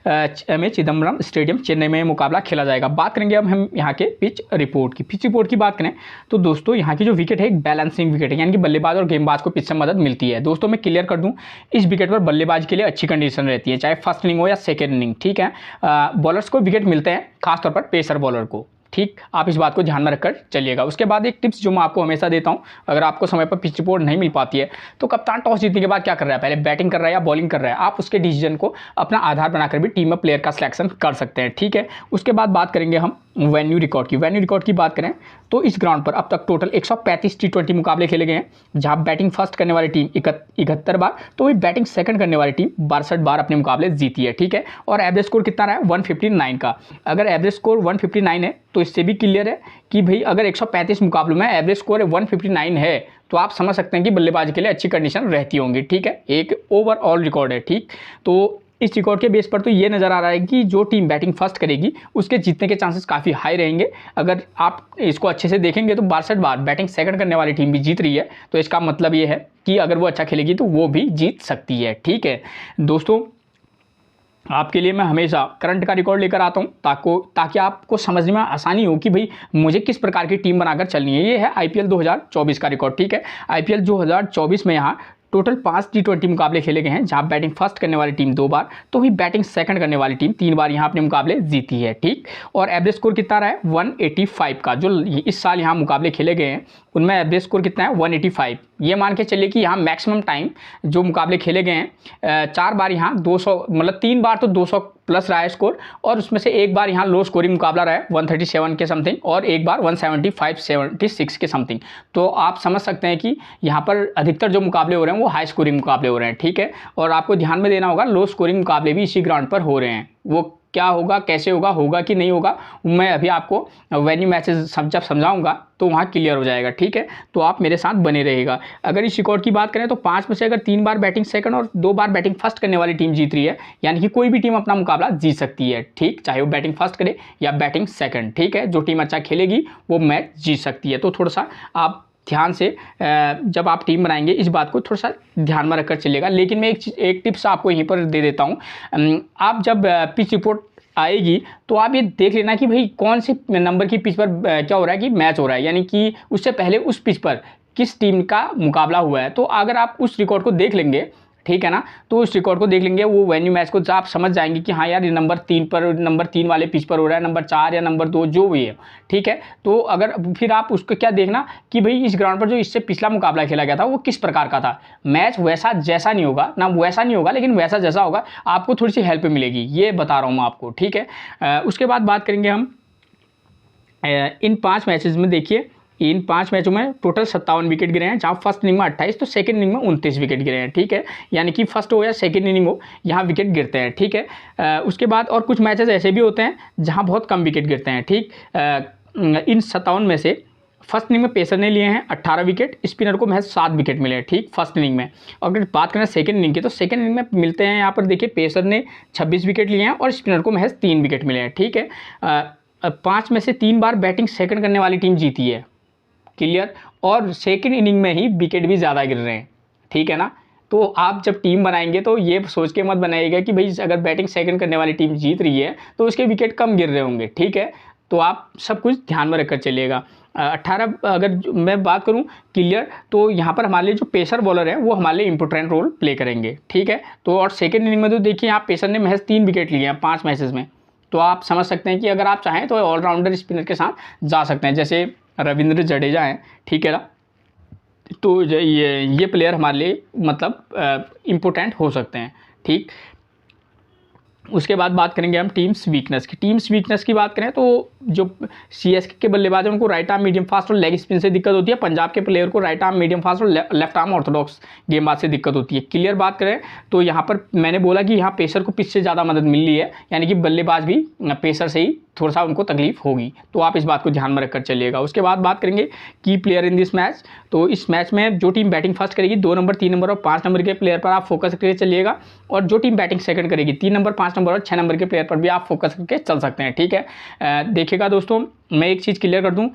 M A Chidambaram stadium Chennai में मुकाबला खेला जाएगा। बात करेंगे अब हम यहाँ के पिच रिपोर्ट की। पिच रिपोर्ट की बात करें तो दोस्तों यहाँ की जो विकेट है एक बैलेंसिंग विकेट है, यानी कि बल्लेबाज और गेंदबाज को पिच से मदद मिलती है। दोस्तों मैं क्लियर कर दूं, इस विकेट पर बल्लेबाज के लिए अच्छी कंडीशन रहती है, चाहे फर्स्ट इनिंग हो या सेकेंड इनिंग। ठीक है, बॉलर्स को विकेट मिलते हैं, खासतौर पर पेसर बॉलर को। ठीक, आप इस बात को ध्यान में रखकर चलिएगा। उसके बाद एक टिप्स जो मैं आपको हमेशा देता हूं, अगर आपको समय पर पिच रिपोर्ट नहीं मिल पाती है तो कप्तान टॉस जीतने के बाद क्या कर रहा है, पहले बैटिंग कर रहा है या बॉलिंग कर रहा है, आप उसके डिसीजन को अपना आधार बनाकर भी टीम में प्लेयर का सिलेक्शन कर सकते हैं। ठीक है, उसके बाद बात करेंगे हम वेन्यू रिकॉर्ड की। वेन्यू रिकॉर्ड की बात करें तो इस ग्राउंड पर अब तक टोटल 135 T20 मुकाबले खेले गए हैं, जहां बैटिंग फर्स्ट करने वाली टीम 71 बार तो वही बैटिंग सेकंड करने वाली टीम 62 बार अपने मुकाबले जीती है। ठीक है, और एवरेज स्कोर कितना रहा है 159 का। अगर एवरेज स्कोर 159 है तो इससे भी क्लियर है कि भाई अगर 135 मुकाबलों में एवरेज स्कोर 159 है तो आप समझ सकते हैं कि बल्लेबाज के लिए अच्छी कंडीशन रहती होंगी। ठीक है, एक ओवरऑल रिकॉर्ड है। ठीक, तो इस रिकॉर्ड के बेस पर तो ये नज़र आ रहा है कि जो टीम बैटिंग फर्स्ट करेगी उसके जीतने के चांसेस काफ़ी हाई रहेंगे। अगर आप इसको अच्छे से देखेंगे तो 62 बार बैटिंग सेकंड करने वाली टीम भी जीत रही है, तो इसका मतलब ये है कि अगर वो अच्छा खेलेगी तो वो भी जीत सकती है। ठीक है दोस्तों, आपके लिए मैं हमेशा करंट का रिकॉर्ड लेकर आता हूं ताकि आपको समझने में आसानी हो कि भाई मुझे किस प्रकार की टीम बनाकर चलनी है। ये है IPL 2024 का रिकॉर्ड। ठीक है, IPL 2024 में यहाँ टोटल 5 T20 मुकाबले खेले गए हैं, जहां बैटिंग फर्स्ट करने वाली टीम 2 बार तो वही बैटिंग सेकंड करने वाली टीम 3 बार यहां अपने मुकाबले जीती है। ठीक, और एवरेज स्कोर कितना रहा है 185 का। जो इस साल यहां मुकाबले खेले गए हैं उनमें एवरेज स्कोर कितना है 185। ये मान के चलिए कि यहाँ मैक्सिमम टाइम जो मुकाबले खेले गए हैं 4 बार यहाँ 200 मतलब 3 बार तो 200 प्लस रहा है स्कोर, और उसमें से एक बार यहाँ लो स्कोरिंग मुकाबला रहा है 137 के समथिंग और एक बार 175-76 के समथिंग। तो आप समझ सकते हैं कि यहाँ पर अधिकतर जो मुकाबले हो रहे हैं वो हाई स्कोरिंग मुकाबले हो रहे हैं। ठीक है, और आपको ध्यान में देना होगा लो स्कोरिंग मुकाबले भी इसी ग्राउंड पर हो रहे हैं। वो क्या होगा, कैसे होगा, होगा कि नहीं होगा, मैं अभी आपको वेन्यू मैचेस जब समझाऊंगा तो वहाँ क्लियर हो जाएगा। ठीक है, तो आप मेरे साथ बने रहेगा। अगर इस रिकॉर्ड की बात करें तो 5 में से अगर 3 बार बैटिंग सेकंड और 2 बार बैटिंग फर्स्ट करने वाली टीम जीत रही है, यानी कि कोई भी टीम अपना मुकाबला जीत सकती है। ठीक, चाहे वो बैटिंग फर्स्ट करे या बैटिंग सेकंड। ठीक है, जो टीम अच्छा खेलेगी वो मैच जीत सकती है। तो थोड़ा सा आप ध्यान से जब आप टीम बनाएंगे इस बात को थोड़ा सा ध्यान में रखकर चलिएगा। लेकिन मैं एक टिप्स आपको यहीं पर दे देता हूँ। आप जब पिच रिपोर्ट आएगी तो आप ये देख लेना कि भाई कौन से नंबर की पिच पर क्या हो रहा है कि मैच हो रहा है, यानी कि उससे पहले उस पिच पर किस टीम का मुकाबला हुआ है। तो अगर आप उस रिकॉर्ड को देख लेंगे, ठीक है ना, तो उस रिकॉर्ड को देख लेंगे, वो वेन्यू मैच को आप समझ जाएंगे कि हाँ यार ये नंबर 3 वाले पिच पर हो रहा है, नंबर 4 या नंबर 2 जो भी है। ठीक है, तो अगर फिर आप उसको क्या देखना कि भाई इस ग्राउंड पर जो इससे पिछला मुकाबला खेला गया था वो किस प्रकार का था। मैच वैसा जैसा नहीं होगा ना, वैसा नहीं होगा, लेकिन वैसा जैसा होगा आपको थोड़ी सी हेल्प मिलेगी, ये बता रहा हूँ मैं आपको। ठीक है, उसके बाद बात करेंगे हम इन 5 मैचेस में। देखिए इन 5 मैचों में टोटल 57 विकेट गिरे हैं, जहाँ फर्स्ट इनिंग में 28 तो सेकंड इनिंग में 29 विकेट गिरे हैं। ठीक है, यानी कि फर्स्ट हो या सेकंड इनिंग हो यहाँ विकेट गिरते हैं। ठीक है, उसके बाद और कुछ मैचेस ऐसे भी होते हैं जहाँ बहुत कम विकेट गिरते हैं। ठीक, इन 57 में से फर्स्ट इनिंग में पेसर ने लिए हैं 18 विकेट, स्पिनर को महज 7 विकेट मिले हैं। ठीक, फर्स्ट इनिंग में। और अगर बात करें सेकंड इनिंग की तो सेकंड इनिंग में मिलते हैं यहाँ पर देखिए पेसर ने 26 विकेट लिए हैं और स्पिनर को महज 3 विकेट मिले हैं। ठीक है, 5 में से 3 बार बैटिंग सेकंड करने वाली टीम जीती है, क्लियर, और सेकंड इनिंग में ही विकेट भी ज़्यादा गिर रहे हैं। ठीक है ना, तो आप जब टीम बनाएंगे तो ये सोच के मत बनाइएगा कि भाई अगर बैटिंग सेकंड करने वाली टीम जीत रही है तो उसके विकेट कम गिर रहे होंगे। ठीक है, तो आप सब कुछ ध्यान में रखकर चलिएगा। 18 अगर मैं बात करूं क्लियर, तो यहाँ पर हमारे लिए जो पेसर बॉलर है वो हमारे लिए इंपॉर्टेंट रोल प्ले करेंगे। ठीक है, तो और सेकेंड इनिंग में तो देखिए यहाँ पेसर ने महज 3 विकेट लिए हैं 5 मैचेस में। तो आप समझ सकते हैं कि अगर आप चाहें तो ऑलराउंडर स्पिनर के साथ जा सकते हैं, जैसे रविंद्र जडेजा हैं। ठीक है ना, तो ये प्लेयर हमारे लिए मतलब इम्पोर्टेंट हो सकते हैं। ठीक, उसके बाद बात करेंगे हम टीम्स वीकनेस की। टीम्स वीकनेस की बात करें तो जो CSK के बल्लेबाज हैं उनको राइट आर्म मीडियम फास्ट और लेग स्पिन से दिक्कत होती है। पंजाब के प्लेयर को राइट आर्म मीडियम फास्ट और लेफ्ट आर्म ऑर्थोडॉक्स गेंदबाज से दिक्कत होती है। क्लियर बात करें तो यहाँ पर मैंने बोला कि यहाँ पेसर को पिच से ज़्यादा मदद मिल रही है, यानी कि बल्लेबाज भी पेसर से ही थोड़ा सा उनको तकलीफ होगी, तो आप इस बात को ध्यान में रखकर चलिएगा। उसके बाद बात करेंगे की प्लेयर इन दिस मैच। तो इस मैच में जो टीम बैटिंग फर्स्ट करेगी 2 नंबर 3 नंबर और 5 नंबर के प्लेयर पर आप फोकस करके चलिएगा, और जो टीम बैटिंग सेकंड करेगी 3 नंबर 5 नंबर और 6 नंबर के प्लेयर पर भी आप फोकस करके चल सकते हैं। ठीक है, देखिएगा दोस्तों मैं एक चीज़ क्लियर कर दूं,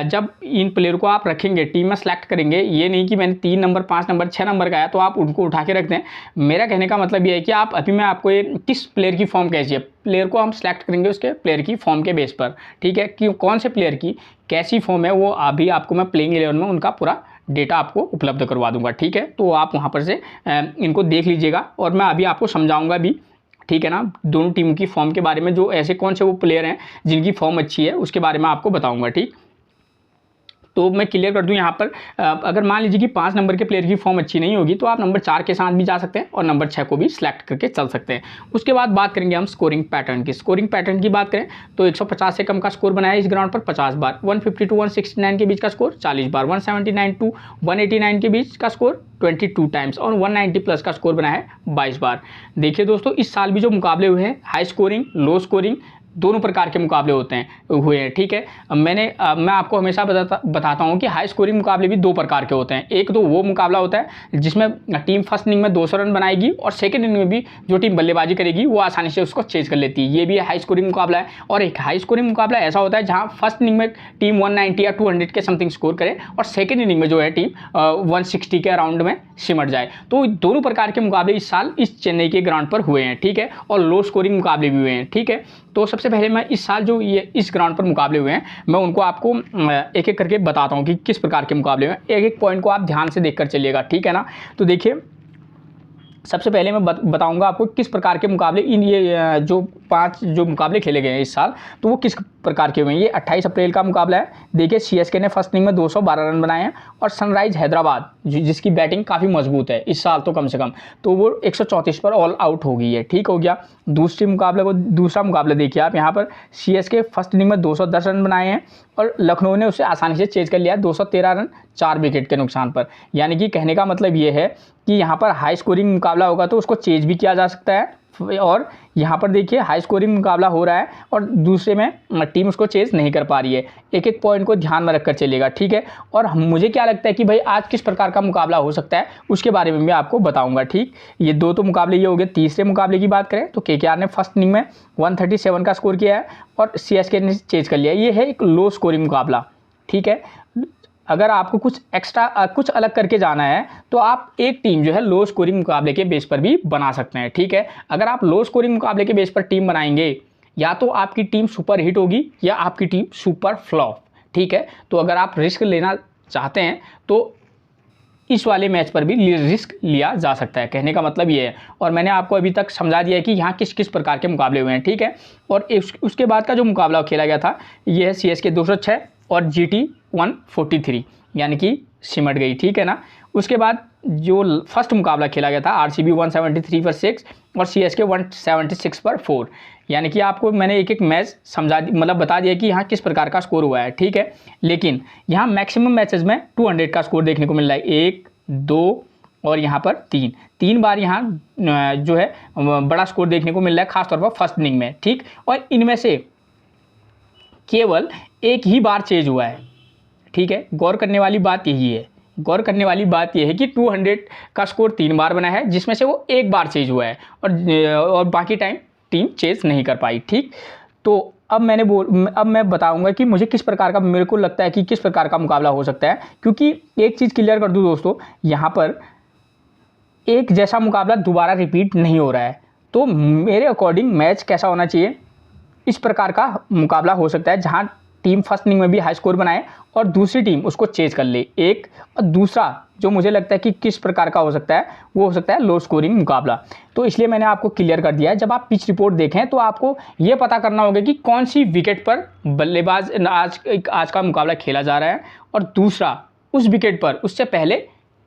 जब इन प्लेयर को आप रखेंगे टीम में सेलेक्ट करेंगे, ये नहीं कि मैंने 3 नंबर 5 नंबर 6 नंबर का है तो आप उनको उठा के रख दें। मेरा कहने का मतलब ये है कि आप अभी मैं आपको ये किस प्लेयर की फॉर्म कैसी है, प्लेयर को हम सेलेक्ट करेंगे उसके प्लेयर की फॉर्म के बेस पर, ठीक है, कि कौन से प्लेयर की कैसी फॉर्म है वो अभी आपको मैं प्लेइंग 11 में उनका पूरा डेटा आपको उपलब्ध करवा दूंगा, ठीक है। तो आप वहाँ पर से इनको देख लीजिएगा और मैं अभी आपको समझाऊंगा भी, ठीक है ना, दोनों टीम की फॉर्म के बारे में, जो ऐसे कौन से वो प्लेयर हैं जिनकी फॉर्म अच्छी है उसके बारे में आपको बताऊंगा, ठीक। तो मैं क्लियर कर दूं यहाँ पर, अगर मान लीजिए कि 5 नंबर के प्लेयर की फॉर्म अच्छी नहीं होगी तो आप नंबर 4 के साथ भी जा सकते हैं और नंबर 6 को भी सिलेक्ट करके चल सकते हैं। उसके बाद बात करेंगे हम स्कोरिंग पैटर्न की। स्कोरिंग पैटर्न की बात करें तो 150 से कम का स्कोर बनाया इस ग्राउंड पर 50 बार, 150 टू 169 के बीच का स्कोर 40 बार, 179 टू 189 के बीच का स्कोर 22 टाइम्स और 190 प्लस का स्कोर बनाया है 22 बार। देखिए दोस्तों, इस साल भी जो मुकाबले हुए हैं हाई स्कोरिंग लो स्कोरिंग दोनों प्रकार के मुकाबले हुए हैं, ठीक है। मैं आपको हमेशा बताता हूं कि हाई स्कोरिंग मुकाबले भी 2 प्रकार के होते हैं। एक तो वो मुकाबला होता है जिसमें टीम फर्स्ट इनिंग में 200 रन बनाएगी और सेकंड इनिंग में भी जो टीम बल्लेबाजी करेगी वो आसानी से उसको चेज कर लेती है, ये भी हाई स्कोरिंग मुकाबला है। और एक हाई स्कोरिंग मुकाबला ऐसा होता है जहाँ फर्स्ट इनिंग में टीम 190 या 200 के समथिंग स्कोर करे और सेकेंड इनिंग में जो है टीम 160 के अराउंड में सिमट जाए। तो दोनों प्रकार के मुकाबले इस साल इस चेन्नई के ग्राउंड पर हुए हैं, ठीक है, और लो स्कोरिंग मुकाबले भी हुए हैं, ठीक है। तो सबसे पहले मैं इस साल जो ये इस ग्राउंड पर मुकाबले हुए हैं मैं उनको आपको एक एक करके बताता हूं कि किस प्रकार के मुकाबले हुए हैं। एक एक पॉइंट को आप ध्यान से देखकर चलिएगा, ठीक है ना। तो देखिए, सबसे पहले मैं बताऊंगा आपको किस प्रकार के मुकाबले ये जो 5 जो मुकाबले खेले गए हैं इस साल तो वो किस प्रकार के हुए हैं। ये 28 अप्रैल का मुकाबला है। देखिए, सीएसके ने फर्स्ट इनिंग में 212 रन बनाए हैं और सनराइज हैदराबाद जिसकी बैटिंग काफ़ी मजबूत है इस साल तो कम से कम, तो वो 134 पर ऑल आउट हो गई है, ठीक हो गया। दूसरा मुकाबला देखिए आप, यहाँ पर सीएसके फर्स्ट इनिंग में 210 रन बनाए हैं और लखनऊ ने उसे आसानी से चेज कर लिया 213 रन 4 विकेट के नुकसान पर। यानी कि कहने का मतलब ये है कि यहाँ पर हाई स्कोरिंग मुकाबला होगा तो उसको चेज भी किया जा सकता है, और यहाँ पर देखिए हाई स्कोरिंग मुकाबला हो रहा है और दूसरे में टीम उसको चेज नहीं कर पा रही है। एक एक पॉइंट को ध्यान में रखकर चलिएगा, ठीक है। और मुझे क्या लगता है कि भाई आज किस प्रकार का मुकाबला हो सकता है उसके बारे में भी आपको बताऊंगा, ठीक। ये 2 तो मुकाबले ये हो गए। तीसरे मुकाबले की बात करें तो केकेआर ने फर्स्ट इनिंग में 137 का स्कोर किया है और सीएसके ने चेज कर लिया। ये है एक लो स्कोरिंग मुकाबला, ठीक है। अगर आपको कुछ एक्स्ट्रा कुछ अलग करके जाना है तो आप एक टीम जो है लो स्कोरिंग मुकाबले के बेस पर भी बना सकते हैं, ठीक है। अगर आप लो स्कोरिंग मुकाबले के बेस पर टीम बनाएंगे या तो आपकी टीम सुपर हिट होगी या आपकी टीम सुपर फ्लॉप, ठीक है। तो अगर आप रिस्क लेना चाहते हैं तो इस वाले मैच पर भी रिस्क लिया जा सकता है, कहने का मतलब ये है। और मैंने आपको अभी तक समझा दिया है कि यहाँ किस किस प्रकार के मुकाबले हुए हैं, ठीक है। और उसके बाद का जो मुकाबला खेला गया था ये है सीएसके 206 और जीटी 143, यानी कि सिमट गई, ठीक है ना। उसके बाद जो फर्स्ट मुकाबला खेला गया था आरसीबी 173 पर 6 और सीएसके 176 पर 4, यानी कि आपको मैंने एक एक मैच बता दिया कि यहाँ किस प्रकार का स्कोर हुआ है, ठीक है। लेकिन यहाँ मैक्सिमम मैचेस में 200 का स्कोर देखने को मिल रहा है, 1 2 और यहाँ पर 3 बार यहाँ जो है बड़ा स्कोर देखने को मिल रहा है, खासतौर पर फर्स्ट इनिंग में, ठीक। और इनमें से केवल एक ही बार चेज हुआ है, ठीक है। गौर करने वाली बात यही है, गौर करने वाली बात यह है कि 200 का स्कोर 3 बार बना है जिसमें से वो एक बार चेज हुआ है और बाकी टाइम टीम चेज नहीं कर पाई, ठीक। तो अब मैं बताऊंगा कि मुझे किस प्रकार का, मेरे को लगता है कि किस प्रकार का मुकाबला हो सकता है। क्योंकि एक चीज़ क्लियर कर दूं दोस्तों, यहाँ पर एक जैसा मुकाबला दोबारा रिपीट नहीं हो रहा है। तो मेरे अकॉर्डिंग मैच कैसा होना चाहिए, इस प्रकार का मुकाबला हो सकता है जहां टीम फर्स्ट इनिंग में भी हाई स्कोर बनाए और दूसरी टीम उसको चेज कर ले, एक। और दूसरा जो मुझे लगता है कि किस प्रकार का हो सकता है वो हो सकता है लो स्कोरिंग मुकाबला। तो इसलिए मैंने आपको क्लियर कर दिया है। जब आप पिच रिपोर्ट देखें तो आपको ये पता करना होगा कि कौन सी विकेट पर बल्लेबाज आज का मुकाबला खेला जा रहा है और दूसरा उस विकेट पर उससे पहले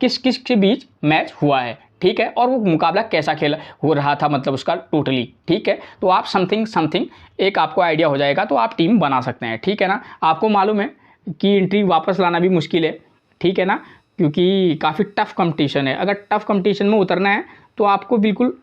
किस किस के बीच मैच हुआ है, ठीक है। और वो मुकाबला कैसा खेला हो रहा था, मतलब उसका टोटली, ठीक है। तो आप समथिंग एक आपको आइडिया हो जाएगा तो आप टीम बना सकते हैं, ठीक है ना। आपको मालूम है कि एंट्री वापस लाना भी मुश्किल है, ठीक है ना, क्योंकि काफ़ी टफ कंपटीशन है। अगर टफ कंपटीशन में उतरना है तो आपको बिल्कुल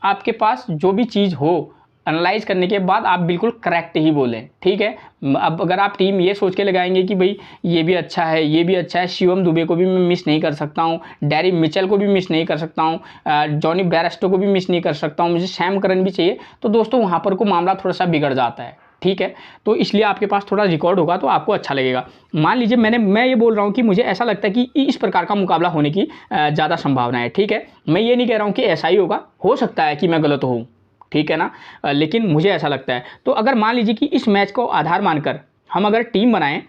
आपके पास जो भी चीज़ हो एनालाइज करने के बाद आप बिल्कुल करेक्ट ही बोलें, ठीक है। अब अगर आप टीम ये सोच के लगाएंगे कि भाई ये भी अच्छा है, ये भी अच्छा है, शिवम दुबे को भी मैं मिस नहीं कर सकता हूँ, डैरी मिचेल को भी मिस नहीं कर सकता हूँ, जॉनी बेयरस्टो को भी मिस नहीं कर सकता हूँ, मुझे सैम करन भी चाहिए, तो दोस्तों वहाँ पर को मामला थोड़ा सा बिगड़ जाता है, ठीक है, तो इसलिए आपके पास थोड़ा रिकॉर्ड होगा तो आपको अच्छा लगेगा। मान लीजिए मैं ये बोल रहा हूँ कि मुझे ऐसा लगता है कि इस प्रकार का मुकाबला होने की ज़्यादा संभावना है। ठीक है, मैं ये नहीं कह रहा हूँ कि ऐसा ही होगा, हो सकता है कि मैं गलत हूँ, ठीक है ना, लेकिन मुझे ऐसा लगता है। तो अगर मान लीजिए कि इस मैच को आधार मानकर हम अगर टीम बनाएं,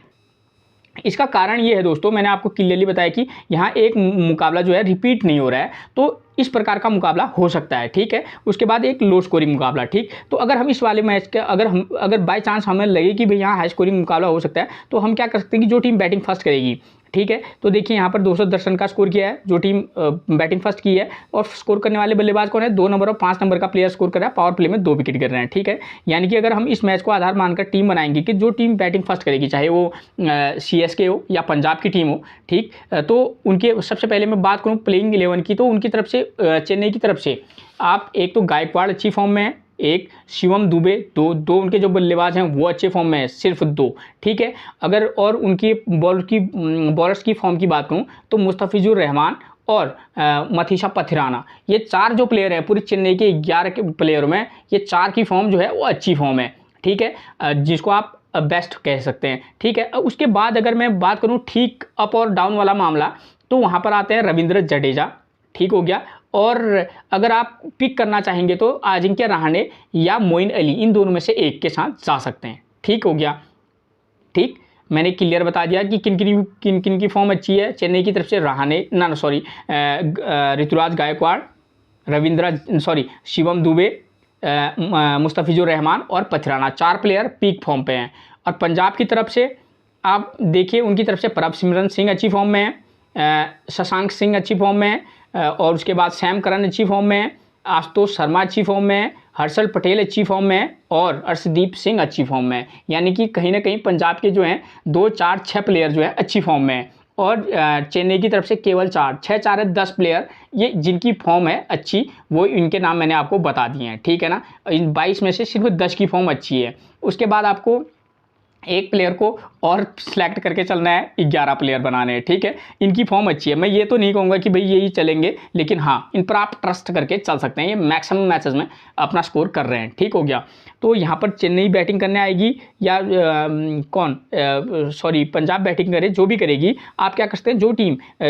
इसका कारण ये है दोस्तों, मैंने आपको क्लियरली बताया कि यहाँ एक मुकाबला जो है रिपीट नहीं हो रहा है, तो इस प्रकार का मुकाबला हो सकता है। ठीक है, उसके बाद एक लो स्कोरिंग मुकाबला। ठीक, तो अगर हम इस वाले मैच का अगर बाय चांस हमें लगे कि भाई यहाँ हाई स्कोरिंग मुकाबला हो सकता है, तो हम क्या कर सकते हैं कि जो टीम बैटिंग फर्स्ट करेगी, ठीक है, तो देखिए यहाँ पर 210 रन का स्कोर किया है जो टीम बैटिंग फर्स्ट की है, और स्कोर करने वाले बल्लेबाज कौन है, 2 नंबर और 5 नंबर का प्लेयर स्कोर कर रहा है, पावर प्ले में 2 विकेट गिर रहे हैं। ठीक है, यानी कि अगर हम इस मैच को आधार मानकर टीम बनाएंगे कि जो टीम बैटिंग फर्स्ट करेगी, चाहे वो CSK हो या पंजाब की टीम हो, ठीक, तो उनके सबसे पहले मैं बात करूँ प्लेइंग 11 की, तो उनकी तरफ से चेन्नई की तरफ से आप एक तो गायकवाड़ अच्छी फॉर्म में है, एक शिवम दुबे, दो उनके जो बल्लेबाज हैं वो अच्छे फॉर्म में है, सिर्फ 2। ठीक है, अगर और उनकी बॉलर्स की फॉर्म की बात करूं तो मुस्तफिजुर रहमान और मथीशा पथिराना, ये 4 जो प्लेयर हैं पूरी चेन्नई के 11 के प्लेयरों में, ये 4 की फॉर्म जो है वो अच्छी फॉर्म है। ठीक है, जिसको आप बेस्ट कह सकते हैं। ठीक है, उसके बाद अगर मैं बात करूं ठीक अप और डाउन वाला मामला, तो वहाँ पर आते हैं रविंद्र जडेजा, ठीक हो गया, और अगर आप पिक करना चाहेंगे तो अजिंक्य रहाणे या मोइन अली, इन दोनों में से एक के साथ जा सकते हैं। ठीक हो गया, ठीक, मैंने क्लियर बता दिया कि किन किन की फॉर्म अच्छी है। चेन्नई की तरफ से रहाणे ऋतुराज गायकवाड़, शिवम दुबे, मुस्तफिजुर रहमान और पथिराना, 4 प्लेयर पीक फॉर्म पे हैं। और पंजाब की तरफ से आप देखिए, उनकी तरफ से प्रभसिमरन सिंह अच्छी फॉर्म में है, शशांक सिंह अच्छी फॉर्म में है, और उसके बाद सैम करन अच्छी फॉर्म में है, आशुतोष शर्मा अच्छी फॉर्म में है, हर्षल पटेल अच्छी फॉर्म में है, और अर्शदीप सिंह अच्छी फॉर्म में है। यानी कि कहीं ना कहीं पंजाब के जो हैं 2, 4, 6 प्लेयर जो है अच्छी फॉर्म में है, और चेन्नई की तरफ से केवल 4 है 10 प्लेयर, ये जिनकी फॉर्म है अच्छी, वो इनके नाम मैंने आपको बता दिए हैं। ठीक है ना, इन 22 में से सिर्फ 10 की फॉर्म अच्छी है। उसके बाद आपको एक प्लेयर को और सिलेक्ट करके चलना है, 11 प्लेयर बनाने हैं। ठीक है, इनकी फॉर्म अच्छी है, मैं ये तो नहीं कहूँगा कि भाई यही चलेंगे, लेकिन हाँ इन पर आप ट्रस्ट करके चल सकते हैं, ये मैक्सिमम मैचेस में अपना स्कोर कर रहे हैं। ठीक हो गया, तो यहाँ पर चेन्नई बैटिंग करने आएगी या पंजाब बैटिंग करे, जो भी करेगी, आप क्या कर सकते हैं,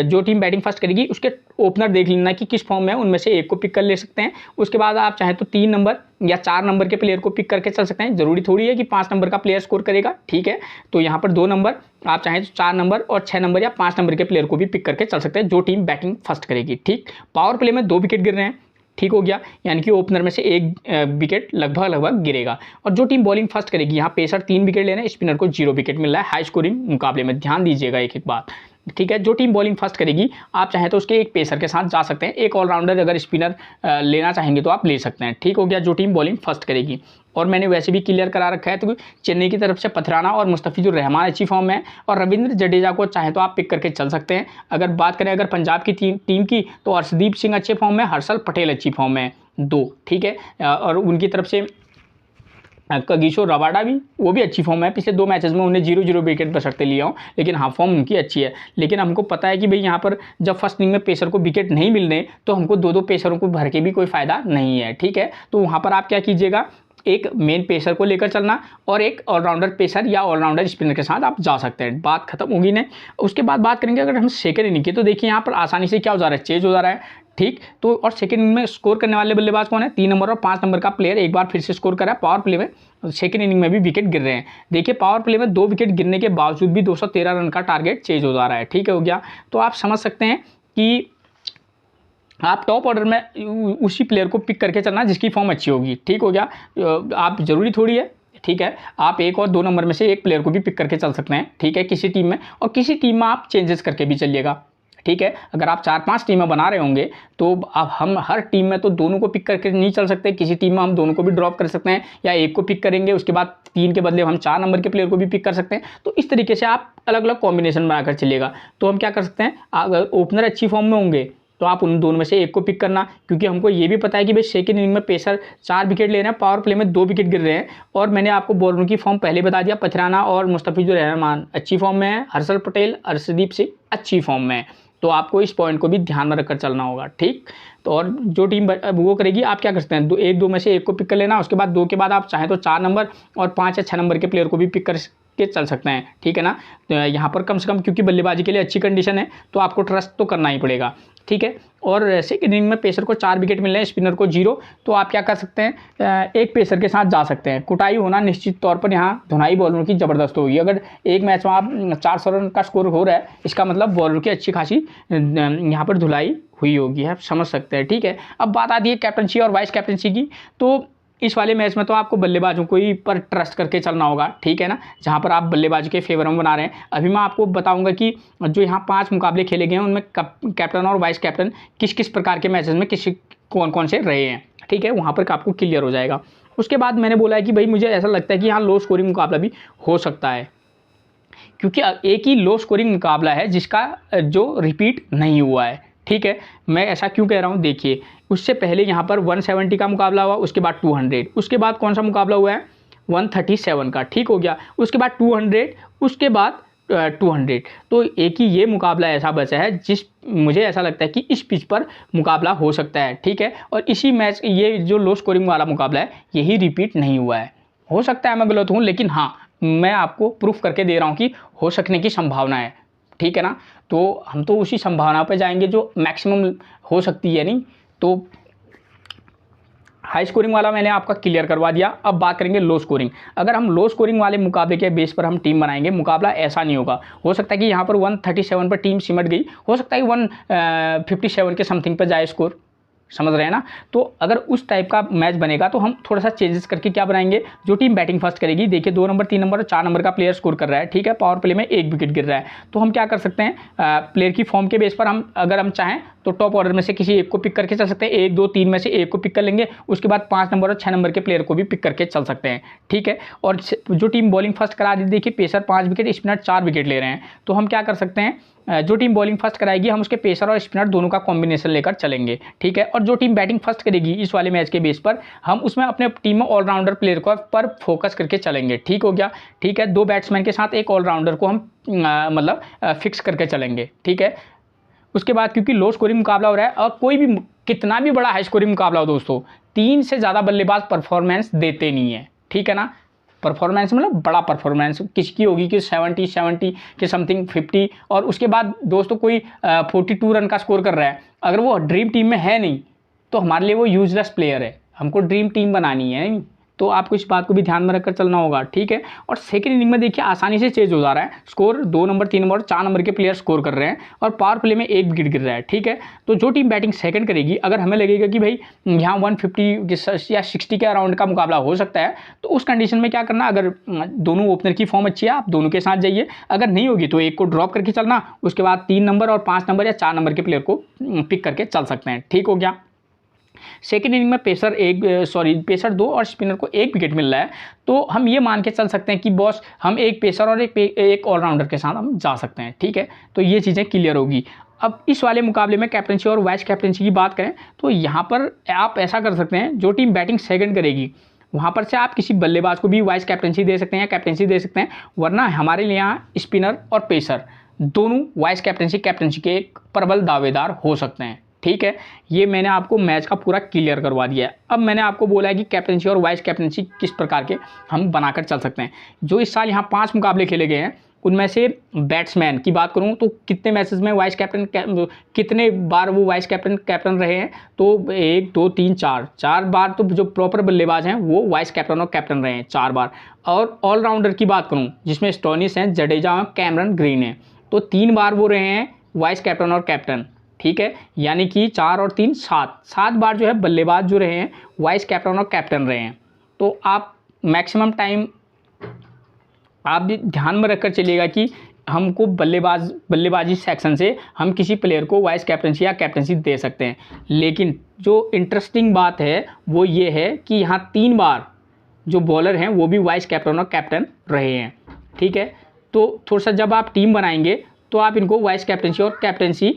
जो टीम बैटिंग फर्स्ट करेगी उसके ओपनर देख लेना कि किस फॉर्म में है, उनमें से एक को पिक कर ले सकते हैं। उसके बाद आप चाहें तो 3 नंबर या 4 नंबर के प्लेयर को पिक करके चल सकते हैं, जरूरी थोड़ी है कि 5 नंबर का प्लेयर स्कोर करेगा। ठीक है, तो यहाँ पर 2 नंबर, आप चाहें तो 4 नंबर और 6 नंबर या 5 नंबर के प्लेयर को भी पिक करके चल सकते हैं, जो टीम बैटिंग फर्स्ट करेगी। ठीक, पावर प्ले में 2 विकेट गिर रहे हैं। ठीक हो गया, यानी कि ओपनर में से 1 विकेट लगभग गिरेगा, और जो टीम बॉलिंग फर्स्ट करेगी, यहाँ पेसर 3 विकेट ले रहे हैं, स्पिनर को 0 विकेट मिल रहा है हाई स्कोरिंग मुकाबले में। ध्यान दीजिएगा एक बात, ठीक है, जो टीम बॉलिंग फर्स्ट करेगी, आप चाहें तो उसके एक पेसर के साथ जा सकते हैं, एक ऑलराउंडर अगर स्पिनर लेना चाहेंगे तो आप ले सकते हैं। ठीक हो गया, जो टीम बॉलिंग फर्स्ट करेगी। और मैंने वैसे भी क्लियर करा रखा है, तो चेन्नई की तरफ से पथिराना और मुस्तफिजुर रहमान अच्छी फॉर्म में है, और रविंद्र जडेजा को चाहे तो आप पिक करके चल सकते हैं। अगर बात करें पंजाब की टीम की, तो अर्शदीप सिंह अच्छे फॉर्म में, हर्षल पटेल अच्छी फॉर्म में 2। ठीक है, और उनकी तरफ से कगिसो रबाडा भी, वो भी अच्छी फॉर्म है, पिछले 2 मैचेस में उन्हें 0-0 विकेट बशर्ते लिया हूँ, लेकिन हाँ फॉर्म उनकी अच्छी है। लेकिन हमको पता है कि भाई यहाँ पर जब फर्स्ट इनिंग में पेसर को विकेट नहीं मिल रहे, तो हमको 2-2 पेसरों को भर के भी कोई फ़ायदा नहीं है। ठीक है, तो वहाँ पर आप क्या कीजिएगा, एक मेन पेसर को लेकर चलना, और एक ऑलराउंडर पेसर या ऑलराउंडर स्पिनर के साथ आप जा सकते हैं। बात खत्म होगी ना। उसके बाद बात करेंगे अगर हम सेकंड इनिंग की, तो देखिए यहाँ पर आसानी से क्या हो जा रहा है, चेंज हो जा रहा है। ठीक, तो और सेकंड इनिंग में स्कोर करने वाले बल्लेबाज कौन है, 3 नंबर और 5 नंबर का प्लेयर एक बार फिर से स्कोर करा है। पावर प्ले में सेकंड इनिंग में भी विकेट गिर रहे हैं। देखिए पावर प्ले में 2 विकेट गिरने के बावजूद भी 213 रन का टारगेट चेंज हो जा रहा है। ठीक है, हो गया, तो आप समझ सकते हैं कि आप टॉप ऑर्डर में उसी प्लेयर को पिक करके चलना जिसकी फॉर्म अच्छी होगी। ठीक हो गया, आप जरूरी थोड़ी है, ठीक है, आप 1 और 2 नंबर में से एक प्लेयर को भी पिक करके चल सकते हैं। ठीक है, किसी टीम में, और किसी टीम में आप चेंजेस करके भी चलिएगा। ठीक है, अगर आप 4-5 टीमें बना रहे होंगे, तो अब हम हर टीम में तो दोनों को पिक करके नहीं चल सकते, किसी टीम में हम दोनों को भी ड्रॉप कर सकते हैं, या एक को पिक करेंगे, उसके बाद 3 के बदले हम 4 नंबर के प्लेयर को भी पिक कर सकते हैं। तो इस तरीके से आप अलग अलग कॉम्बिनेशन बनाकर चलिएगा। तो हम क्या कर सकते हैं, अगर ओपनर अच्छी फॉर्म में होंगे तो आप उन दोनों में से एक को पिक करना, क्योंकि हमको ये भी पता है कि भाई सेकंड इनिंग में पेसर 4 विकेट ले रहे हैं, पावर प्ले में 2 विकेट गिर रहे हैं, और मैंने आपको बॉलरों की फॉर्म पहले बता दिया, पथिराना और मुस्तफिजुर रहमान अच्छी फॉर्म में है, हर्षल पटेल, अर्शदीप सिंह अच्छी फॉर्म में है। तो आपको इस पॉइंट को भी ध्यान में रखकर चलना होगा, ठीक। तो और जो टीम वो करेगी, आप क्या कर सकते हैं, दो में से एक को पिक कर लेना, उसके बाद 2 के बाद आप चाहें तो 4 नंबर और 5 या 6 नंबर के प्लेयर को भी पिक कर के चल सकते हैं, ठीक है ना। तो यहाँ पर कम से कम क्योंकि बल्लेबाजी के लिए अच्छी कंडीशन है तो आपको ट्रस्ट तो करना ही पड़ेगा, ठीक है। और सेकंड इनिंग में पेसर को 4 विकेट मिल रहे हैं, स्पिनर को 0, तो आप क्या कर सकते हैं, एक पेसर के साथ जा सकते हैं। कुटाई होना निश्चित तौर पर यहाँ धुनाई बॉलरों की ज़बरदस्त होगी। अगर एक मैच में आप 400 रन का स्कोर हो रहा है, इसका मतलब बॉलर की अच्छी खासी यहाँ पर धुलाई हुई होगी, आप समझ सकते हैं, ठीक है। अब बात आती है कैप्टनसी और वाइस कैप्टनसी की। तो इस वाले मैच में तो आपको बल्लेबाजों को ही पर ट्रस्ट करके चलना होगा, ठीक है ना, जहां पर आप बल्लेबाजी के फेवर में बना रहे हैं। अभी मैं आपको बताऊंगा कि जो यहाँ 5 मुकाबले खेले गए हैं उनमें कैप्टन और वाइस कैप्टन किस किस प्रकार के मैचेस में कौन कौन से रहे हैं, ठीक है, वहाँ पर आपको क्लियर हो जाएगा। उसके बाद मैंने बोला है कि भाई मुझे ऐसा लगता है कि यहाँ लो स्कोरिंग मुकाबला भी हो सकता है, क्योंकि एक ही लो स्कोरिंग मुकाबला है जिसका जो रिपीट नहीं हुआ है, ठीक है। मैं ऐसा क्यों कह रहा हूँ, देखिए उससे पहले यहाँ पर 170 का मुकाबला हुआ, उसके बाद 200, उसके बाद कौन सा मुकाबला हुआ है 137 का, ठीक हो गया, उसके बाद 200, उसके बाद 200। तो एक ही ये मुकाबला ऐसा बचा है जिस मुझे ऐसा लगता है कि इस पिच पर मुकाबला हो सकता है, ठीक है। और इसी मैच ये जो लो स्कोरिंग वाला मुकाबला है यही रिपीट नहीं हुआ है। हो सकता है मैं गलत हूँ, लेकिन हाँ मैं आपको प्रूफ करके दे रहा हूँ कि हो सकने की संभावना है, ठीक है ना। तो हम तो उसी संभावना पे जाएंगे जो मैक्सिमम हो सकती है, नहीं तो हाई स्कोरिंग वाला मैंने आपका क्लियर करवा दिया। अब बात करेंगे लो स्कोरिंग। अगर हम लो स्कोरिंग वाले मुकाबले के बेस पर हम टीम बनाएंगे, मुकाबला ऐसा नहीं होगा। हो सकता है कि यहाँ पर 137 पर टीम सिमट गई, हो सकता है 157 के समथिंग पर जाए स्कोर, समझ रहे हैं ना। तो अगर उस टाइप का मैच बनेगा तो हम थोड़ा सा चेंजेस करके क्या बनाएंगे, जो टीम बैटिंग फर्स्ट करेगी, देखिए 2 नंबर 3 नंबर और 4 नंबर का प्लेयर स्कोर कर रहा है, ठीक है, पावर प्ले में 1 विकेट गिर रहा है, तो हम क्या कर सकते हैं, प्लेयर की फॉर्म के बेस पर हम अगर हम चाहें तो टॉप ऑर्डर में से किसी एक को पिक करके चल सकते हैं, 1 2 3 में से एक को पिक कर लेंगे, उसके बाद 5 नंबर और 6 नंबर के प्लेयर को भी पिक करके चल सकते हैं, ठीक है। और जो टीम बॉलिंग फर्स्ट करा दी, देखिए पेसर 5 विकेट, स्पिनर 4 विकेट ले रहे हैं, तो हम क्या कर सकते हैं, जो टीम बॉलिंग फर्स्ट कराएगी हम उसके पेसर और स्पिनर दोनों का कॉम्बिनेशन लेकर चलेंगे, ठीक है। और जो टीम बैटिंग फर्स्ट करेगी इस वाले मैच के बेस पर हम उसमें अपने टीम में ऑलराउंडर प्लेयर को पर फोकस करके चलेंगे, ठीक हो गया, ठीक है। 2 बैट्समैन के साथ एक ऑलराउंडर को हम मतलब फिक्स करके चलेंगे, ठीक है। उसके बाद क्योंकि लो स्कोरिंग मुकाबला हो रहा है, और कोई भी कितना भी बड़ा हाई स्कोरिंग मुकाबला हो दोस्तों, 3 से ज़्यादा बल्लेबाज परफॉर्मेंस देते नहीं है, ठीक है ना। परफॉर्मेंस मतलब बड़ा परफॉर्मेंस किसकी होगी कि 70 के समथिंग 50, और उसके बाद दोस्तों कोई 42 रन का स्कोर कर रहा है, अगर वो ड्रीम टीम में है नहीं तो हमारे लिए वो यूजलेस प्लेयर है, हमको ड्रीम टीम बनानी है, नहीं तो आपको इस बात को भी ध्यान में रखकर चलना होगा, ठीक है। और सेकंड इनिंग में देखिए आसानी से चेंज हो जा रहा है स्कोर, 2 नंबर 3 नंबर 4 नंबर के प्लेयर स्कोर कर रहे हैं और पावर प्ले में 1 विकेट गिर रहा है, ठीक है। तो जो टीम बैटिंग सेकंड करेगी, अगर हमें लगेगा कि भाई यहाँ 150 या 60 के अराउंड का मुकाबला हो सकता है, तो उस कंडीशन में क्या करना, अगर दोनों ओपनर की फॉर्म अच्छी है आप दोनों के साथ जाइए, अगर नहीं होगी तो एक को ड्रॉप करके चलना, उसके बाद 3 नंबर और 5 नंबर या 4 नंबर के प्लेयर को पिक करके चल सकते हैं, ठीक हो गया। सेकेंड इनिंग में पेसर 2 और स्पिनर को 1 विकेट मिल रहा है, तो हम ये मान के चल सकते हैं कि बॉस हम एक पेसर और एक ऑलराउंडर के साथ हम जा सकते हैं, ठीक है। तो ये चीज़ें क्लियर होगी। अब इस वाले मुकाबले में कैप्टनसी और वाइस कैप्टनसी की बात करें तो यहाँ पर आप ऐसा कर सकते हैं, जो टीम बैटिंग सेकंड करेगी वहाँ पर से आप किसी बल्लेबाज को भी वाइस कैप्टनसी दे सकते हैं या कैप्टनसी दे सकते हैं, वरना हमारे लिए यहाँ स्पिनर और पेसर दोनों वाइस कैप्टनसी के एक प्रबल दावेदार हो सकते हैं, ठीक है। ये मैंने आपको मैच का पूरा क्लियर करवा दिया है। अब मैंने आपको बोला है कि कैप्टनसी और वाइस कैप्टनसी किस प्रकार के हम बनाकर चल सकते हैं। जो इस साल यहाँ 5 मुकाबले खेले गए हैं उनमें से बैट्समैन की बात करूँ तो कितने मैचेस में वाइस कैप्टन कितने बार वो वाइस कैप्टन रहे हैं, तो 1 2 3 4 बार तो जो प्रॉपर बल्लेबाज हैं वो वाइस कैप्टन और कैप्टन रहे हैं 4 बार। और ऑलराउंडर की बात करूँ जिसमें स्टोनिस हैं, जडेजा हैं, कैमरन ग्रीन हैं, तो 3 बार वो रहे हैं वाइस कैप्टन और कैप्टन, ठीक है। यानी कि 4 और 3 7 बार जो है बल्लेबाज जो रहे हैं वाइस कैप्टन और कैप्टन रहे हैं। तो आप मैक्सिमम आप भी ध्यान में रखकर चलिएगा कि हमको बल्लेबाजी सेक्शन से हम किसी प्लेयर को वाइस कैप्टनसी या कैप्टनसी दे सकते हैं। लेकिन जो इंटरेस्टिंग बात है वो ये है कि यहाँ 3 बार जो बॉलर हैं वो भी वाइस कैप्टन और कैप्टन रहे हैं, ठीक है। तो थोड़ा सा जब आप टीम बनाएंगे तो आप इनको वाइस कैप्टनसी और कैप्टनसी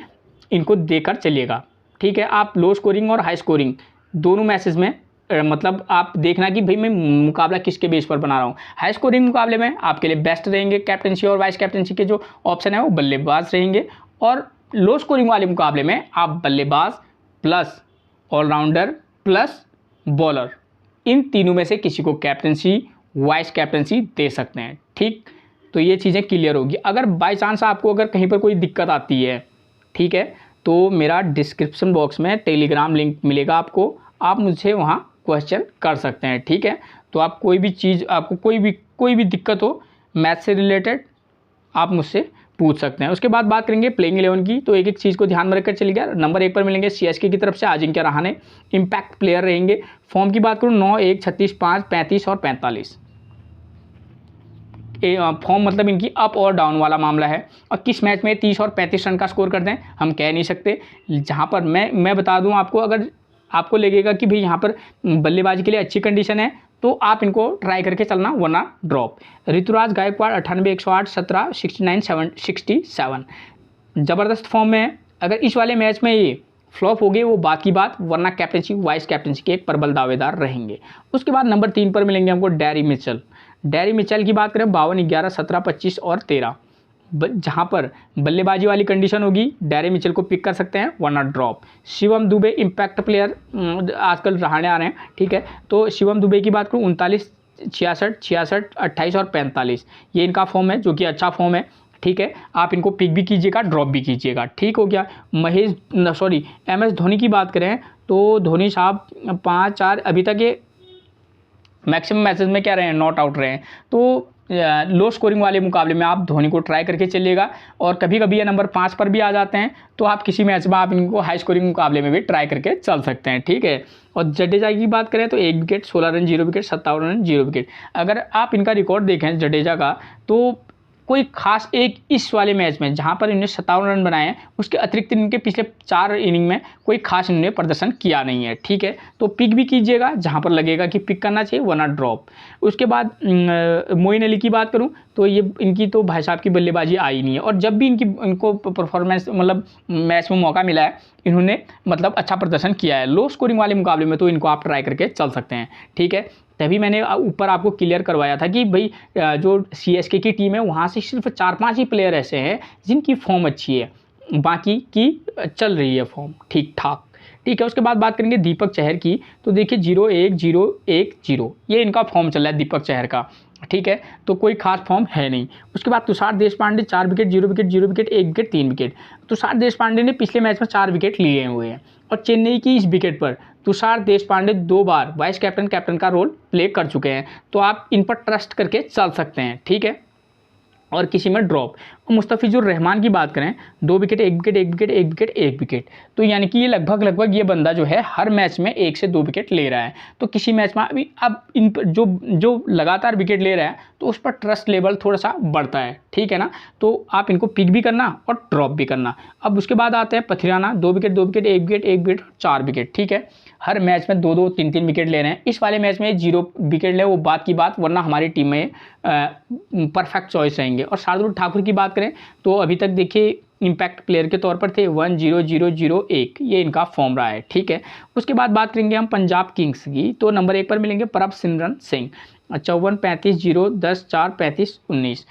इनको देकर चलिएगा, ठीक है। आप लो स्कोरिंग और हाई स्कोरिंग दोनों मैचेस में मतलब आप देखना कि भाई मैं मुकाबला किसके बेस पर बना रहा हूँ। हाई स्कोरिंग मुकाबले में आपके लिए बेस्ट रहेंगे कैप्टनसी और वाइस कैप्टनसी के जो ऑप्शन है वो बल्लेबाज रहेंगे, और लो स्कोरिंग वाले मुकाबले में आप बल्लेबाज प्लस ऑलराउंडर प्लस बॉलर, इन तीनों में से किसी को कैप्टनसी वाइस कैप्टनसी दे सकते हैं। ठीक, तो ये चीज़ें क्लियर होगी। अगर बाय चांस आपको अगर कहीं पर कोई दिक्कत आती है, ठीक है, तो मेरा डिस्क्रिप्शन बॉक्स में टेलीग्राम लिंक मिलेगा आपको, आप मुझसे वहाँ क्वेश्चन कर सकते हैं। ठीक है, तो आप कोई भी चीज़, आपको कोई भी दिक्कत हो मैथ से रिलेटेड, आप मुझसे पूछ सकते हैं। उसके बाद बात करेंगे प्लेइंग 11 की, तो एक एक चीज़ को ध्यान में रखकर चलिएगा। नंबर 1 पर मिलेंगे सीएसके की तरफ से अजिंक्य रहाणे, इम्पैक्ट प्लेयर रहेंगे। फॉर्म की बात करूँ 9, 1, 36, 5, 35 और 45। फॉर्म मतलब इनकी अप और डाउन वाला मामला है। और किस मैच में 30 और 35 रन का स्कोर कर दें हम कह नहीं सकते। जहाँ पर मैं बता दूँ आपको, अगर आपको लगेगा कि भाई यहाँ पर बल्लेबाजी के लिए अच्छी कंडीशन है तो आप इनको ट्राई करके चलना, वरना ड्रॉप। ऋतुराज गायकवाड़ 98, 108, 17, 69, 67 ज़बरदस्त फॉर्म में है। अगर इस वाले मैच में ये फ्लॉप हो गए वो बात की बात, वरना कैप्टनसी वाइस कैप्टनसी के एक प्रबल दावेदार रहेंगे। उसके बाद नंबर 3 पर मिलेंगे हमको डैरी मिचेल की बात करें 52, 11, 17, 25 और 13। जहाँ पर बल्लेबाजी वाली कंडीशन होगी डैरी मिचेल को पिक कर सकते हैं, वरना drop. Shivam Dubey impact player आजकल रहाणे आ रहे हैं, ठीक है, तो शिवम दुबे की बात करूँ 39, 66, 66, 28 और 45, ये इनका फॉर्म है जो कि अच्छा फॉर्म है। ठीक है, आप इनको पिक भी कीजिएगा, ड्रॉप भी कीजिएगा। ठीक हो गया। MS धोनी की बात करें तो धोनी साहब 5, 4 अभी तक ये मैक्सिमम मैचेस में क्या रहे हैं, नॉट आउट रहे हैं। तो लो स्कोरिंग वाले मुकाबले में आप धोनी को ट्राई करके चलिएगा। और कभी कभी ये नंबर 5 पर भी आ जाते हैं, तो आप किसी मैच में आप इनको हाई स्कोरिंग मुकाबले में भी ट्राई करके चल सकते हैं। ठीक है, और जडेजा की बात करें तो 1 wicket, 16 run 0 wicket, 57 run 0 wicket. अगर आप इनका रिकॉर्ड देखें जडेजा का, तो कोई खास एक इस वाले मैच में जहां पर इन्होंने 57 रन बनाए हैं, उसके अतिरिक्त इनके पिछले 4 इनिंग में कोई खास इन्होंने प्रदर्शन किया नहीं है। ठीक है, तो पिक भी कीजिएगा जहां पर लगेगा कि पिक करना चाहिए, वरना ड्रॉप। उसके बाद मोइन अली की बात करूं तो ये इनकी तो भाई साहब की बल्लेबाजी आई नहीं है, और जब भी इनको परफॉर्मेंस मतलब मैच में मौका मिला है इन्होंने मतलब अच्छा प्रदर्शन किया है। लो स्कोरिंग वाले मुकाबले में तो इनको आप ट्राई करके चल सकते हैं। ठीक है, तभी मैंने ऊपर आपको क्लियर करवाया था कि भाई जो सीएसके की टीम है वहाँ से सिर्फ 4-5 ही प्लेयर ऐसे हैं जिनकी फॉर्म अच्छी है, बाकी की चल रही है फॉर्म ठीक ठाक। ठीक है, उसके बाद बात करेंगे दीपक चहर की, तो देखिए 0, 1, 0, 1, 0 ये इनका फॉर्म चल रहा है दीपक चहर का। ठीक है, तो कोई खास फॉर्म है नहीं। उसके बाद Tushar Deshpande 4 wicket, 0 wicket, 0 wicket, 1 wicket, 3 wicket. Tushar Deshpande ने पिछले मैच में 4 विकेट लिए हुए हैं, और चेन्नई की इस विकेट पर तुषार देशपांडे 2 बार वाइस कैप्टन का रोल प्ले कर चुके हैं, तो आप इन पर ट्रस्ट करके चल सकते हैं। ठीक है, और किसी में ड्रॉप। मुस्तफिजुर रहमान की बात करें 2 wicket, 1 wicket, 1 wicket, 1 wicket, 1 wicket, तो यानी कि ये लगभग ये बंदा जो है हर मैच में 1 से 2 विकेट ले रहा है। तो किसी मैच में अभी अब इन पर जो लगातार विकेट ले रहा है तो उस पर ट्रस्ट लेवल थोड़ा सा बढ़ता है। ठीक है ना, तो आप इनको पिक भी करना और ड्रॉप भी करना। अब उसके बाद आते हैं Pathirana 2 wicket, 2 wicket, 1 wicket, 1 wicket, 4 wicket. ठीक है, हर मैच में 2-2, 3-3 विकेट ले रहे हैं। इस वाले मैच में 0 विकेट ले वो बात की बात, वरना हमारी टीम में परफेक्ट चॉइस रहेंगे। और शार्दुल ठाकुर की बात करें तो अभी तक देखिए इम्पैक्ट प्लेयर के तौर पर थे 1, 0, 0, 0, 1 ये इनका फॉर्म रहा है। ठीक है, उसके बाद बात करेंगे हम पंजाब किंग्स की, तो नंबर 1 पर मिलेंगे प्रभसिमरन सिंह 54, 35, 0, 10, 4, 35, 19।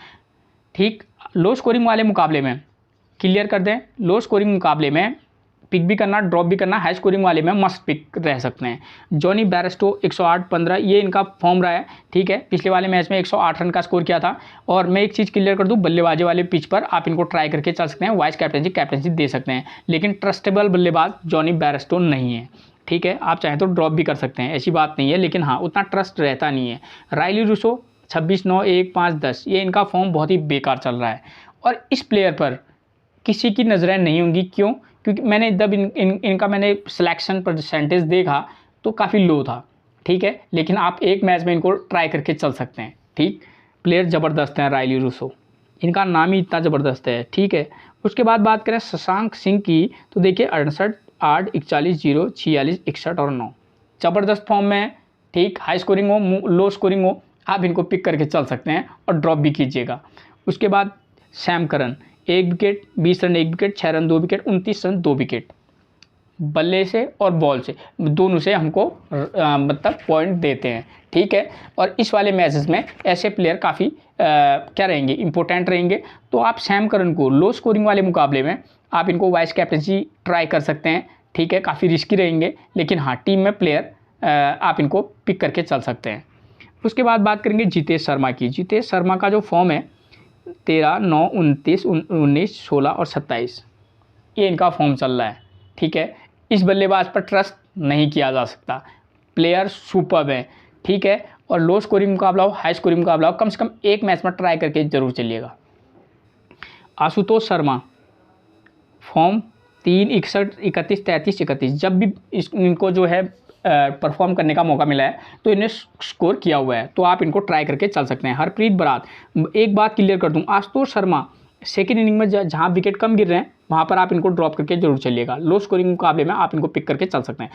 ठीक, लो स्कोरिंग वाले मुकाबले में क्लियर कर दें, लो स्कोरिंग मुकाबले में पिक भी करना, ड्रॉप भी करना, हाई स्कोरिंग वाले में मस्ट पिक रह सकते हैं। जॉनी बैरस्टो 108, 15 ये इनका फॉर्म रहा है। ठीक है, पिछले वाले मैच में 108 रन का स्कोर किया था। और मैं एक चीज़ क्लियर कर दूं, बल्लेबाजी वाले पिच पर आप इनको ट्राई करके चल सकते हैं, वाइस कैप्टनसी दे सकते हैं, लेकिन ट्रस्टेबल बल्लेबाज जॉनी बैरस्टो नहीं है। ठीक है, आप चाहें तो ड्रॉप भी कर सकते हैं, ऐसी बात नहीं है, लेकिन हाँ उतना ट्रस्ट रहता नहीं है। रायली रूसो 26, 9, 1, 5, 10 ये इनका फॉर्म बहुत ही बेकार चल रहा है, और इस प्लेयर पर किसी की नज़रें नहीं होंगी। क्यों? क्योंकि मैंने जब इनका मैंने सिलेक्शन परसेंटेज देखा तो काफ़ी लो था। ठीक है, लेकिन आप एक मैच में इनको ट्राई करके चल सकते हैं। ठीक, प्लेयर ज़बरदस्त हैं रायली रूसो, इनका नाम ही इतना ज़बरदस्त है। ठीक है, उसके बाद बात करें शशांक सिंह की, तो देखिए 68, 8, 41, 0, 46, 61 और 9 ज़बरदस्त फॉर्म में। ठीक, हाई स्कोरिंग हो लो स्कोरिंग हो आप इनको पिक करके चल सकते हैं और ड्रॉप भी कीजिएगा। उसके बाद Sam Curran 1 wicket, 20 run 1 wicket, 6 run 2 wicket, 29 run 2 wicket. बल्ले से और बॉल से दोनों से हमको मतलब पॉइंट देते हैं। ठीक है, और इस वाले मैचेस में ऐसे प्लेयर काफ़ी क्या रहेंगे, इंपॉर्टेंट रहेंगे। तो आप सैम करन को लो स्कोरिंग वाले मुकाबले में आप इनको वाइस कैप्टनसी ट्राई कर सकते हैं, ठीक है, काफ़ी रिस्की रहेंगे, लेकिन हाँ टीम में प्लेयर आप इनको पिक करके चल सकते हैं। उसके बाद बात करेंगे जितेश शर्मा की। जितेश शर्मा का जो फॉर्म है 13, 9, 29, 19, 16 और 27, ये इनका फॉर्म चल रहा है, ठीक है। इस बल्लेबाज पर ट्रस्ट नहीं किया जा सकता, प्लेयर सुपर्ब है, ठीक है। और लो स्कोरिंग मुकाबला हो, हाई स्कोरिंग मुकाबला हो, कम से कम एक मैच में ट्राई करके जरूर चलिएगा। आशुतोष शर्मा फॉर्म 3, 61, 31, 33, 31, जब भी इनको जो है परफॉर्म करने का मौका मिला है तो इन्हें स्कोर किया हुआ है, तो आप इनको ट्राई करके चल सकते हैं। हरप्रीत बराड़, एक बात क्लियर कर दूं, आशुतोष शर्मा सेकेंड इनिंग में जहां विकेट कम गिर रहे हैं वहां पर आप इनको ड्रॉप करके जरूर चलिएगा। लो स्कोरिंग मुकाबले में आप इनको पिक करके चल सकते हैं।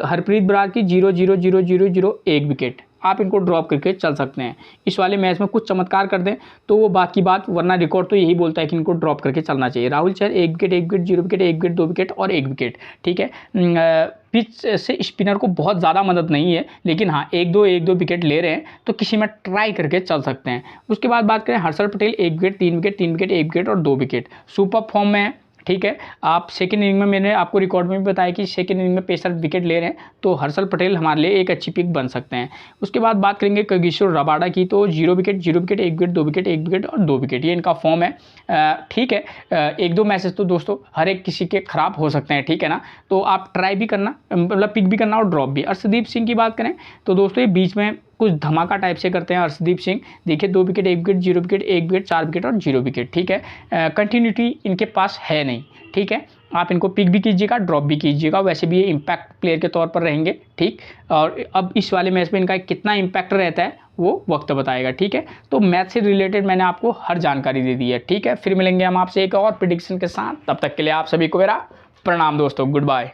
हरप्रीत बराड़ की 0, 0, 0, 0, 0 1 विकेट, आप इनको ड्रॉप करके चल सकते हैं। इस वाले मैच में कुछ चमत्कार कर दें तो वो बात की बात, वरना रिकॉर्ड तो यही बोलता है कि इनको ड्रॉप करके चलना चाहिए। Rahul Chahar 1 wicket, 1 wicket, 0 wicket, 1 wicket, 2 wicket और 1 विकेट, ठीक है। पिच से स्पिनर को बहुत ज़्यादा मदद नहीं है, लेकिन हाँ 1-2 विकेट ले रहे हैं तो किसी में ट्राई करके चल सकते हैं। उसके बाद बात करें Harshal Patel, 1 wicket, 3 wicket, 3 wicket, 1 wicket और 2 विकेट, सुपर फॉर्म में है, ठीक है। आप सेकंड इनिंग में, मैंने आपको रिकॉर्ड में भी बताया कि सेकंड इनिंग में पेसर विकेट ले रहे हैं, तो हर्षल पटेल हमारे लिए एक अच्छी पिक बन सकते हैं। उसके बाद बात करेंगे कगिसो रबाडा की, तो 0 wicket, 0 wicket, 1 wicket, 2 wicket, 1 wicket और 2 विकेट, ये इनका फॉर्म है, ठीक है। 1-2 मैचेस तो दोस्तों हर एक किसी के खराब हो सकते हैं, ठीक है ना, तो आप ट्राई भी करना, मतलब पिक भी करना और ड्रॉप भी। अर्शदीप सिंह की बात करें तो दोस्तों ये बीच में कुछ धमाका टाइप से करते हैं अर्शदीप सिंह, देखिए 2 wicket, 1 wicket, 0 wicket, 1 wicket, 4 wicket और 0 विकेट, ठीक है। कंटिन्यूटी इनके पास है नहीं, ठीक है। आप इनको पिक भी कीजिएगा, ड्रॉप भी कीजिएगा, वैसे भी ये इम्पैक्ट प्लेयर के तौर पर रहेंगे, ठीक। और अब इस वाले मैच में इनका कितना इम्पैक्ट रहता है वो वक्त बताएगा, ठीक है। तो मैच से रिलेटेड मैंने आपको हर जानकारी दे दी है, ठीक है। फिर मिलेंगे हम आपसे एक और प्रेडिक्शन के साथ, तब तक के लिए आप सभी को मेरा प्रणाम दोस्तों, गुड बाय।